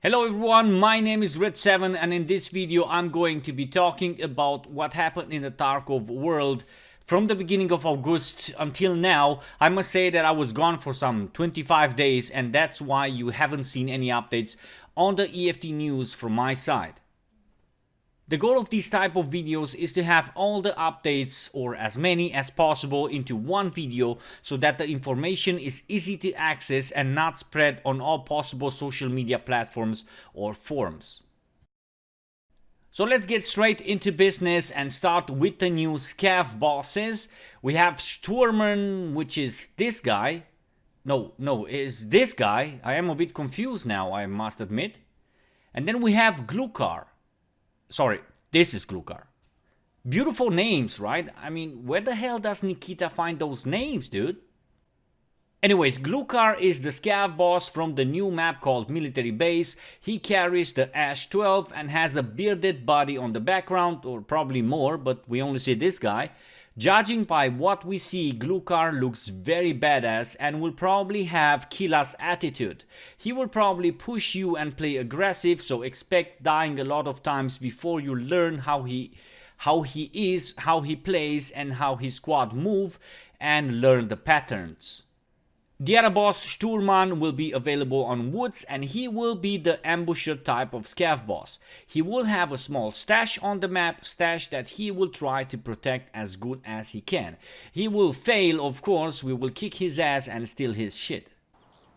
Hello everyone, my name is Redseven and in this video I'm going to be talking about what happened in the Tarkov world from the beginning of August until now. I must say that I was gone for some 25 days and that's why you haven't seen any updates on the EFT news from my side. The goal of these type of videos is to have all the updates, or as many as possible, into one video so that the information is easy to access and not spread on all possible social media platforms or forums. So let's get straight into business and start with the new CAF Bosses. We have Toolman, which is this guy. Is this guy. I am a bit confused now, I must admit. And then we have Bluecar. Sorry, this is Bluecar. Beautiful names, right? I mean, where the hell does Nikita find those names, dude? Anyways, Bluecar is the CAF boss from the new map called Military Base. He carries the Ash-12 and has a bearded body on the background, or probably more, but we only see this guy. Judging by what we see, Bluecar looks very badass and will probably have kill-ass attitude. He will probably push you and play aggressive, so expect dying a lot of times before you learn how he is, how he plays and how his squad move and learn the patterns. The other boss, Toolman, will be available on Woods and he will be the ambusher type of CAF boss. He will have a small stash on the map, stash that he will try to protect as good as he can. He will fail, of course, we will kick his ass and steal his shit.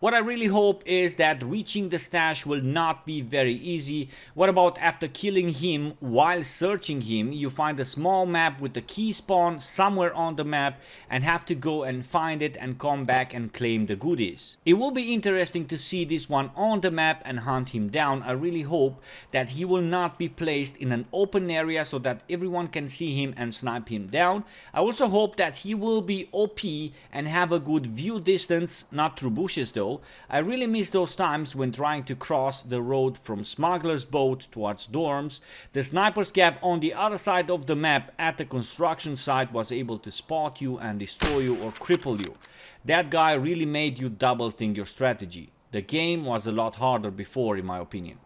What I really hope is that reaching the stash will not be very easy. What about after killing him, while searching him, you find a small map with the key spawn somewhere on the map and have to go and find it and come back and claim the goodies. It will be interesting to see this one on the map and hunt him down. I really hope that he will not be placed in an open area so that everyone can see him and snipe him down. I also hope that he will be OP and have a good view distance, not through bushes though. I really miss those times when trying to cross the road from Smuggler's Boat towards dorms. The sniper's cap on the other side of the map at the construction site was able to spot you and destroy you or cripple you. That guy really made you double think your strategy. The game was a lot harder before, in my opinion.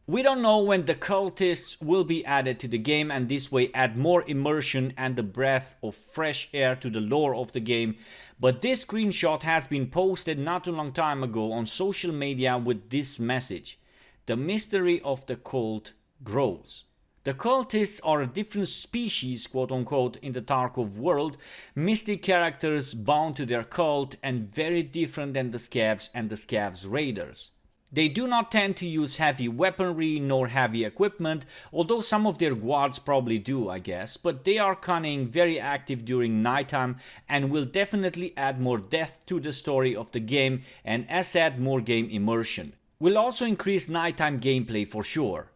We don't know when the Cultists will be added to the game and this way add more immersion and a breath of fresh air to the lore of the game, but this screenshot has been posted not too long time ago on social media with this message: the mystery of the cult grows. The Cultists are a different species, quote unquote, in the Tarkov world, mystic characters bound to their cult and very different than the Scavs and the Scavs raiders. They do not tend to use heavy weaponry nor heavy equipment, although some of their guards probably do, I guess, but they are cunning, very active during nighttime and will definitely add more depth to the story of the game and add more game immersion. Will also increase nighttime gameplay for sure.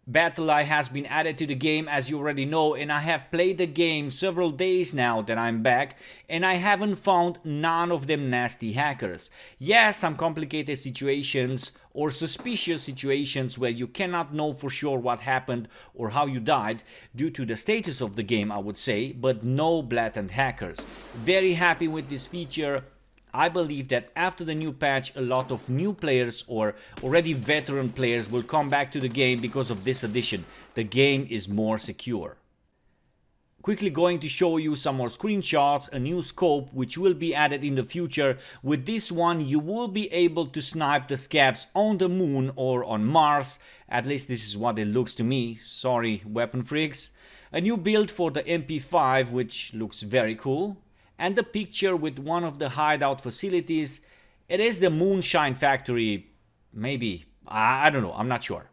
Battle Eye has been added to the game, as you already know, and I have played the game several days now that I'm back and I haven't found none of them nasty hackers. Yes, some complicated situations or suspicious situations where you cannot know for sure what happened or how you died due to the status of the game, I would say, but no blatant hackers. Very happy with this feature. I believe that after the new patch, a lot of new players or already veteran players will come back to the game because of this addition. The game is more secure. Quickly going to show you some more screenshots, a new scope which will be added in the future. With this one you will be able to snipe the scavs on the moon or on Mars. At least this is what it looks to me. Sorry, weapon freaks. A new build for the MP5 which looks very cool. And the picture with one of the hideout facilities. It is the Moonshine Factory, maybe, I don't know, I'm not sure.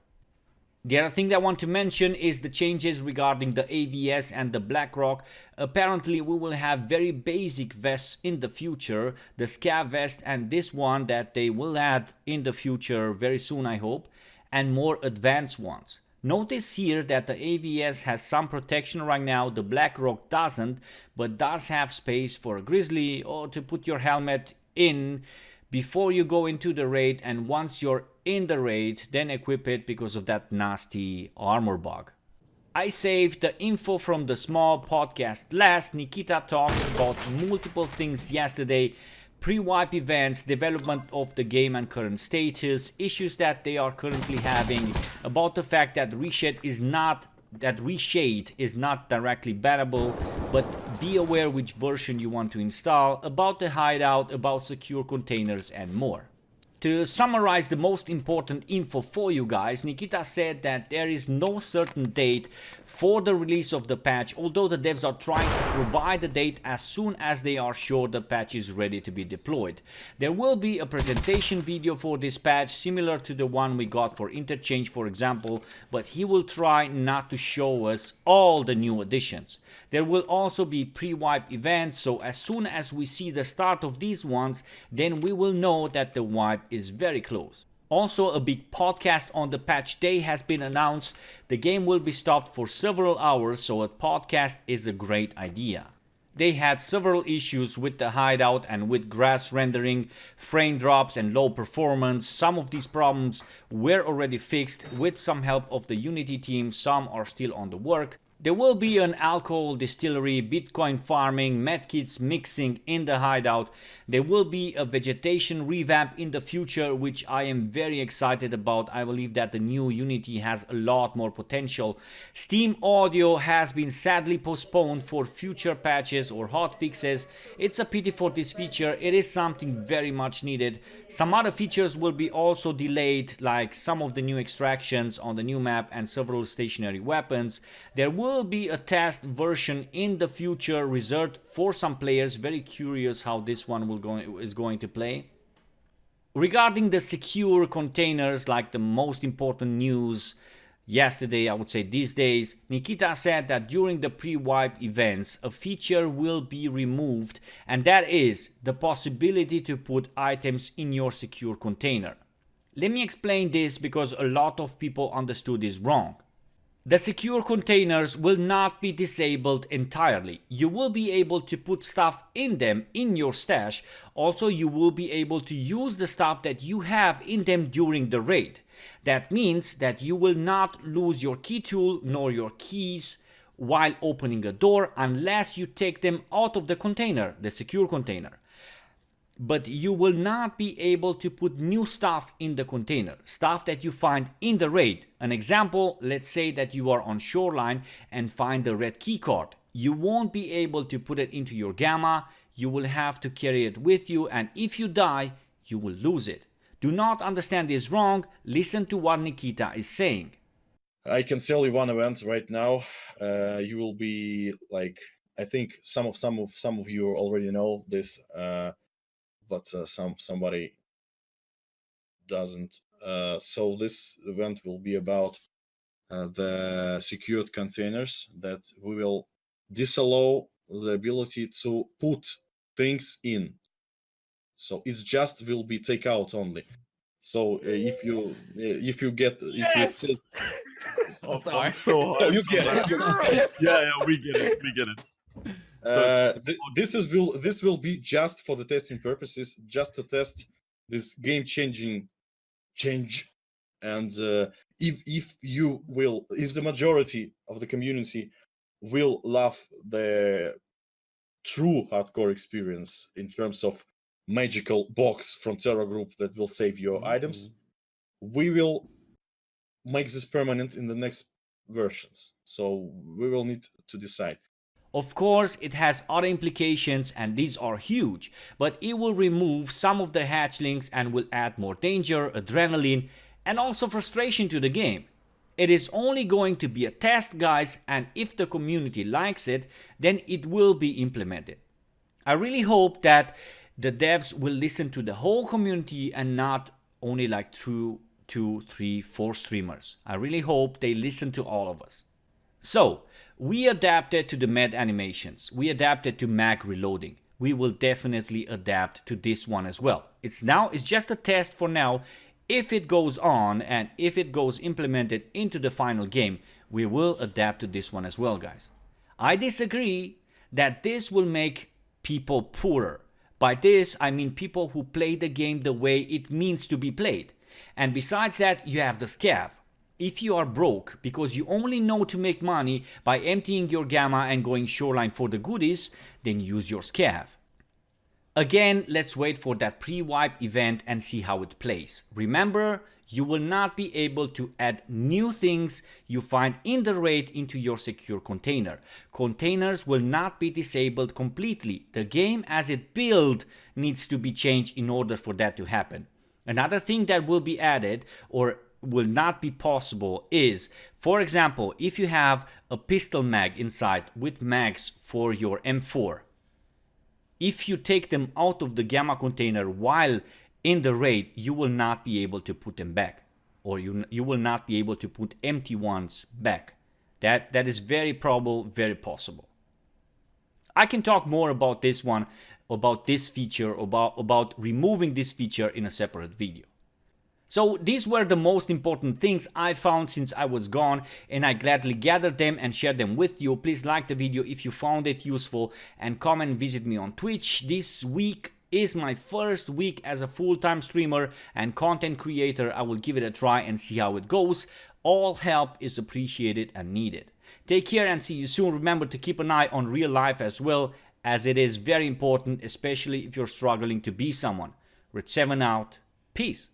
The other thing that I want to mention is the changes regarding the AVS and the Blackrock. Apparently we will have very basic vests in the future, the Scav vest and this one that they will add in the future very soon I hope, and more advanced ones. Notice here that the AVS has some protection right now, the Blackrock doesn't, but does have space for a Grizzly or to put your helmet in before you go into the raid, and once you're in the raid then equip it because of that nasty armor bug. I saved the info from the small podcast last. Nikita talked about multiple things yesterday. pre-wipe events, development of the game and current status, issues that they are currently having, about the fact that reshade is not directly bannable, but be aware which version you want to install, about the hideout, about secure containers, and more. To summarize the most important info for you guys, Nikita said that there is no certain date for the release of the patch, although the devs are trying to provide a date as soon as they are sure the patch is ready to be deployed. There will be a presentation video for this patch similar to the one we got for Interchange, for example, but he will try not to show us all the new additions. There will also be pre-wipe events, so as soon as we see the start of these ones, then we will know that the wipe is very close. Also, a big podcast on the patch day has been announced. The game will be stopped for several hours, so a podcast is a great idea. They had several issues with the hideout and with grass rendering, frame drops and low performance. Some of these problems were already fixed with some help of the Unity team, some are still on the work. There will be an alcohol distillery, Bitcoin farming, medkits mixing in the hideout. There will be a vegetation revamp in the future, which I am very excited about. I believe that the new Unity has a lot more potential. Steam audio has been sadly postponed for future patches or hotfixes. It's a pity for this feature. It is something very much needed. Some other features will be also delayed, like some of the new extractions on the new map and several stationary weapons. There will be a test version in the future reserved for some players. Very curious how this one is going to play. Regarding the secure containers, like the most important news yesterday, I would say these days, Nikita said that during the pre-wipe events a feature will be removed, and that is the possibility to put items in your secure container. Let me explain this because a lot of people understood this wrong. The secure containers will not be disabled entirely. You will be able to put stuff in them in your stash. Also, you will be able to use the stuff that you have in them during the raid. That means that you will not lose your key tool nor your keys while opening a door unless you take them out of the container, the secure container. But you will not be able to put new stuff in the container, stuff that you find in the raid. An example, let's say that you are on Shoreline and find the red key card. You won't be able to put it into your gamma, you will have to carry it with you, and if you die, you will lose it. Do not understand this wrong, listen to what Nikita is saying. I can tell you one event right now. You will be like, I think some of you already know this. But somebody doesn't. So this event will be about the secured containers that we will disallow the ability to put things in. So it's just will be takeout only. So if you take, oh, boy. So hard. no, you get it. Yeah, we get it. This will be just for the testing purposes, just to test this game-changing change. And if the majority of the community will love the true hardcore experience in terms of magical box from Terra Group that will save your items, we will make this permanent in the next versions. So we will need to decide. Of course, it has other implications and these are huge, but it will remove some of the hatchlings and will add more danger, adrenaline, and also frustration to the game. It is only going to be a test, guys, and if the community likes it, then it will be implemented. I really hope that the devs will listen to the whole community and not only like 2, 3, 4 streamers. I really hope they listen to all of us. So, we adapted to the med animations, we adapted to mag reloading. We will definitely adapt to this one as well. It's just a test for now. If it goes on and if it goes implemented into the final game, we will adapt to this one as well, guys. I disagree that this will make people poorer. By this, I mean people who play the game the way it means to be played. And besides that, you have the SCAF. If you are broke because you only know to make money by emptying your gamma and going Shoreline for the goodies, then use your SCAF. Again, let's wait for that pre-wipe event and see how it plays. Remember, you will not be able to add new things you find in the raid into your secure container. Containers will not be disabled completely. The game as it built needs to be changed in order for that to happen. Another thing that will be added or will not be possible is, for example, if you have a pistol mag inside with mags for your M4, if you take them out of the gamma container while in the raid, you will not be able to put them back, or you will not be able to put empty ones back. That is very probable, very possible. I can talk more about this one, about this feature, about removing this feature in a separate video. So these were the most important things I found since I was gone, and I gladly gathered them and shared them with you. Please like the video if you found it useful, and come and visit me on Twitch. This week is my first week as a full-time streamer and content creator. I will give it a try and see how it goes. All help is appreciated and needed. Take care and see you soon. Remember to keep an eye on real life as well, as it is very important, especially if you're struggling to be someone. Redseven out. Peace.